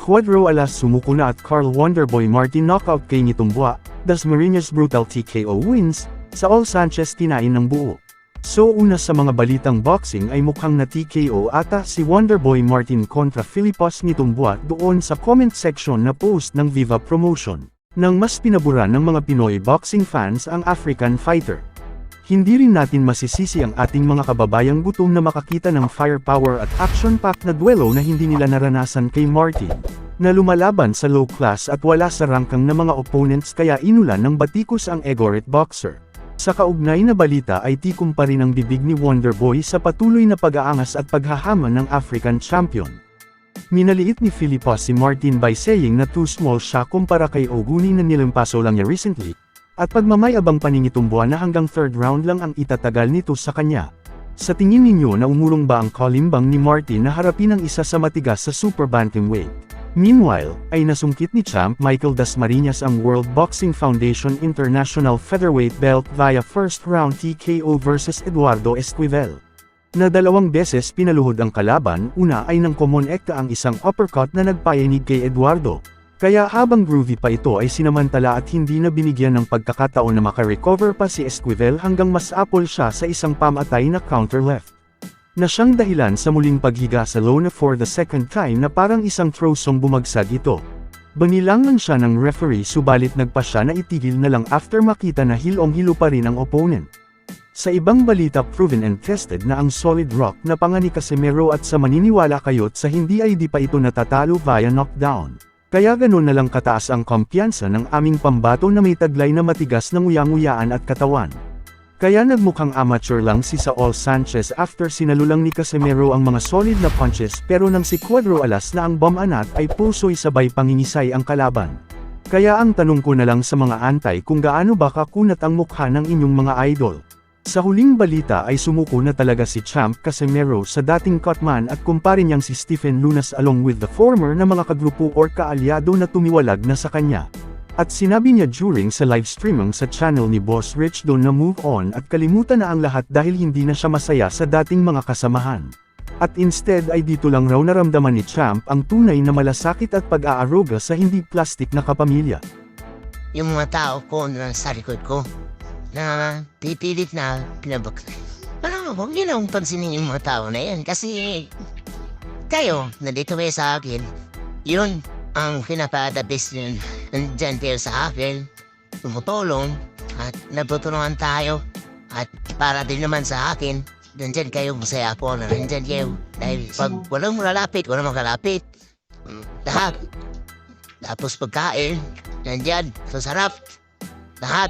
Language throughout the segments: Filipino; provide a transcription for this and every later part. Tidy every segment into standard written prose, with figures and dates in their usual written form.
Cuadro Alas sumuko na at Carl Wonderboy Martin knockout kay Nitumbua, Dasmariñas brutal TKO wins, Saul Sanchez kinain ng buo. So una sa mga balitang boxing ay mukhang na TKO ata si Wonderboy Martin kontra Philippos Nitumbua doon sa comment section na post ng Viva Promotion. Nang mas pinaburan ng mga Pinoy boxing fans ang African fighter. Hindi rin natin masisisi ang ating mga kababayang gutom na makakita ng firepower at action-packed na duelo na hindi nila naranasan kay Martin, na lumalaban sa low class at wala sa rangkang na mga opponents kaya inulan ng batikos ang Egoret boxer. Sa kaugnay na balita ay tikom pa rin ang bibig ni Wonderboy sa patuloy na pag-aangas at paghahamon ng African champion. Minaliit ni Philippos si Martin by saying na too small siya kumpara kay Oguni na nilampaso lang niya recently, at pagmamayabang Nitumbua na hanggang third round lang ang itatagal nito sa kanya. Sa tingin ninyo na umulong ba ang kalimbang ni Martin na harapin ang isa sa matigas sa super bantamweight? Meanwhile, ay nasungkit ni Champ Michael Dasmariñas ang World Boxing Foundation International Featherweight belt via first round TKO versus Eduardo Esquivel. Na 2 beses pinaluhod ang kalaban, una ay ng common ekta ang isang uppercut na nagpayanig kay Eduardo. Kaya habang groovy pa ito ay sinamantala at hindi na binigyan ng pagkakataon na makarecover pa si Esquivel hanggang mas apple siya sa isang pamatay na counter left. Na siyang dahilan sa muling paghiga sa lona for the second time na parang isang throwsong bumagsag ito. Banilangan siya ng referee subalit nagpa siya na itigil na lang after makita na hilong-hilo pa rin ang opponent. Sa ibang balita proven and tested na ang solid rock na panga ni Casimero at sa maniniwala kayo't sa hindi ay di pa ito natatalo via knockdown. Kaya ganun na lang kataas ang kumpiyansa ng aming pambato na may taglay na matigas na nguyang-nguyaan at katawan. Kaya nagmukhang amateur lang si Saul Sanchez after sinalulang ni Casimero ang mga solid na punches pero nang si Cuadro Alas na ang bumanat ay puso'y sabay pangingisay ang kalaban. Kaya ang tanong ko na lang sa mga antay kung gaano ba kakunat ang mukha ng inyong mga idol. Sa huling balita ay sumuko na talaga si Champ Casimero sa dating cutman at kumpare niyang si Stephen Lunas along with the former na mga kagrupo or kaalyado na tumiwalag na sa kanya. At sinabi niya during sa live streaming sa channel ni Boss Rich doon na move on at kalimutan na ang lahat dahil hindi na siya masaya sa dating mga kasamahan. At instead ay dito lang raw naramdaman ni Champ ang tunay na malasakit at pag-aaruga sa hindi plastic na kapamilya. Yung mga tao ko na sa likod ko, na pipilit na pinabak. Parang huwag nyo lang pansinin yung mga tao na yan kasi kayo, nandito kayo sa akin, yun ang pinapadabis nyo nandyan kayo sa akin, tumutulong at nagtutulungan tayo at para din naman sa akin, nandyan kayo, masaya ako na nandyan kayo dahil pag walang makalapit, lahat, tapos pagkain, nandyan, sasarap, lahat,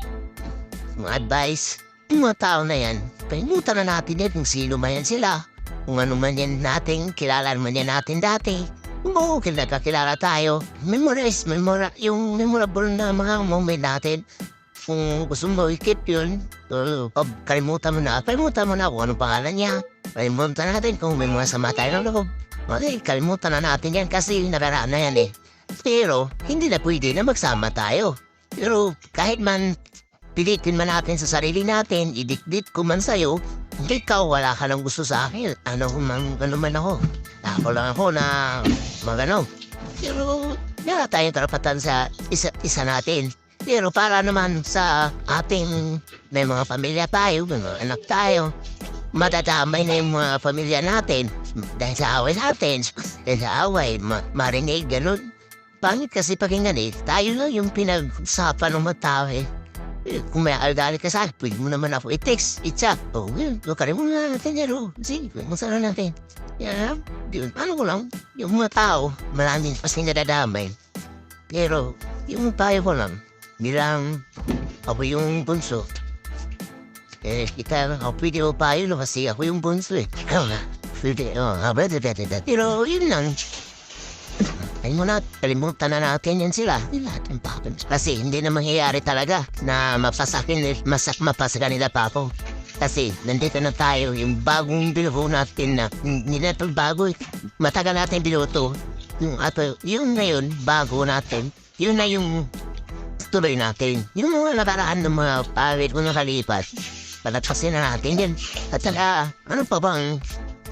mga advice, yung mga tao na yan, palimutan na natin yan kung sino man yan sila. Kung ano man yan natin, kilala man yan natin dati. Kung kakilala tayo, yung memorable na mga moment natin. Kung gusto mo i-keep yun, kalimutan mo na kung anong pangalan niya. Kalimutan natin kung may mga sama tayo ng loob. Okay, kalimutan na natin yan kasi nararaan na yan eh. Pero, hindi na pwede na magsama tayo. Pero, kahit man pilitin man natin sa sarili natin, idikdit ko man sa'yo, ikaw wala ka nang gusto sa akin. Ano man ako. Ako lang ako na magano. Pero wala tayong karapatan sa isa natin. Pero para naman sa ating may mga pamilya tayo, may mga anak tayo, matatamay na yung mga pamilya natin. Dahil sa away natin, marinig, ganun. Pangit kasi pakinggan eh, tayo lang yung pinag-usapan ng mga tao eh. Kung may aldalit ka sa akin, pwede mo naman ako i-text, i-chat. Oh, yun, kare mo na natin yan, oh. Sige, masara natin. Yan, yun, paano ko lang, yung mga tao, maraming kasi nadadamay. Pero, yung tayo ko lang, bilang ako yung bunso. Ako pwede ko pa yun, kasi ako yung bunso eh. Pwede, pero yun lang. Kalimutan na natin yan sila. Kasi hindi na mangyayari talaga na mapasakin nila pa ako. Kasi nandito na tayo, yung bagong binuho natin na hindi na ito bago. Matagal natin binuto. Yung ngayon, bago natin, yun na yung tuloy natin. Yung mga nakaraan ng mga pawit ko nakalipas, palagpasin na natin yan. At saka, ano pa bang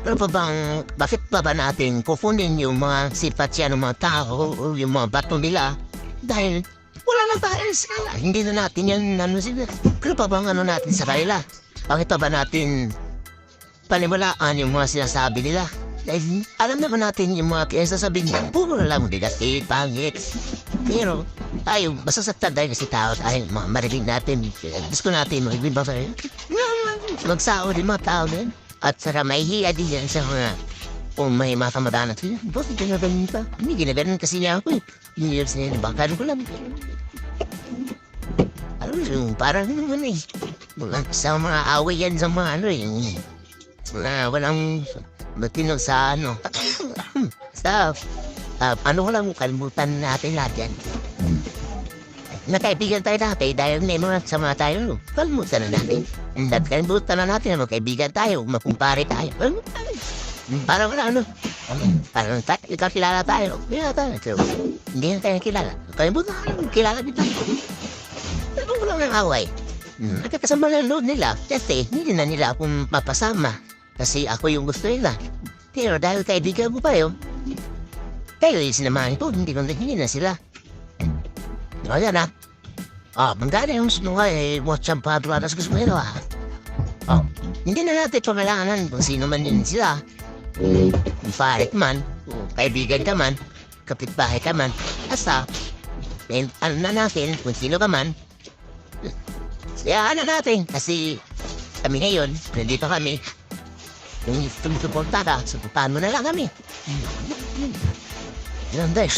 Bakit pa ba natin kukunin yung mga sipatya ng mga tao o yung mga bato nila? Dahil wala na tayo sa kanila. Hindi na natin yan, sila. Ano pa bang natin sa kanila? Bakit pa ba natin paniwalaan yung mga sinasabi nila? Dahil alam naman natin yung mga pinasasabihin niya, puro lang negative, pangit. Pero tayo, masasaktan tayo kasi tao tayo, mga marinig natin. Gusto natin, marinig ba tayo? Magsao din mga tao din. At saka may hiya din yan sa mga kung may mga kamadaan natin. Bakit ginaganon ka? Hindi ginaganon kasi niya ako eh. Hindi yun siya, bangkano ko lang. Alam mo, parang naman eh. Sa mga away yan sa mga walang matinog sa sa ko lang kalimutan natin lahat yan. Nakaibigan tayo dati dahil may mga sama tayo. Kalimutan na natin. At kalimutan na natin na magkaibigan tayo, makumpare tayo. Parang parang ikaw kilala tayo. Kilala tayo. So, hindi na tayo kilala. Kalimutan na natin, kilala din tayo. Ano ko lang ng away? Nagkakasama ng load nila kasi hindi na nila akong mapasama. Kasi ako yung gusto nila. Pero dahil kaibigan mo pa yun, kayo yung sinamahan ko, hindi na sila. O yan na. Magkana yung sinuha watch ang padradas gusto mo yun hindi na natin pangalanan kung sino man din sila. Paret man, kaibigan ka man, kapitbahay ka man, asa, na natin kung sino ka man. Sayaan na natin kasi kami ngayon, nandito kami. Kung sumusuporta ka, suportahan mo na lang kami. Yan dahil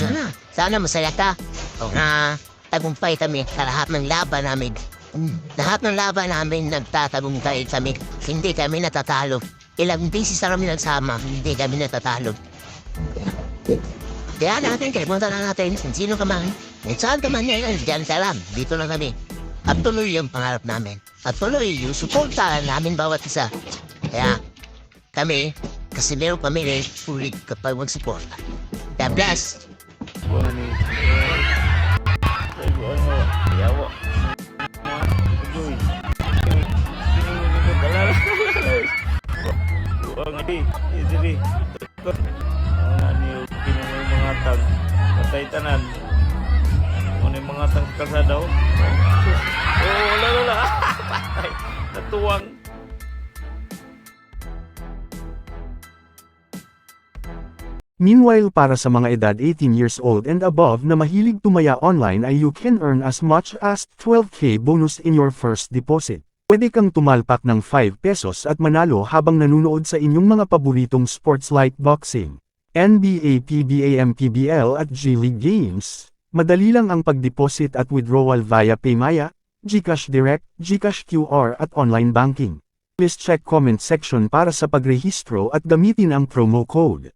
sana masaya ka. Tagumpay kami sa lahat ng laban namin. Lahat ng laban namin nagtatagumpay kami. Hindi kami natatalo. Ilang beses na kami nagsama, hindi kami natatalo. Kaya natin, kalimutan na natin kung sino ka man. Saan ka man ngayon, dyan ka lang. Dito lang kami. At tuloy yung pangarap namin. At tuloy yung suporta namin bawat isa. Kaya kami, kasi meron kami rin sulit kapag magsuporta. God bless! Patay tanan. Ano mga tang kalsada oh. Wala. Patay. Natuwang. Meanwhile para sa mga edad 18 years old and above na mahilig tumaya online ay you can earn as much as 12k bonus in your first deposit. Pwede kang tumalpak ng 5 pesos at manalo habang nanunood sa inyong mga paboritong sports like boxing, NBA, PBA, MPBL at G-League games. Madali lang ang pag-deposit at withdrawal via Paymaya, GCash Direct, GCash QR at online banking. Please check comment section para sa pagrehistro at gamitin ang promo code.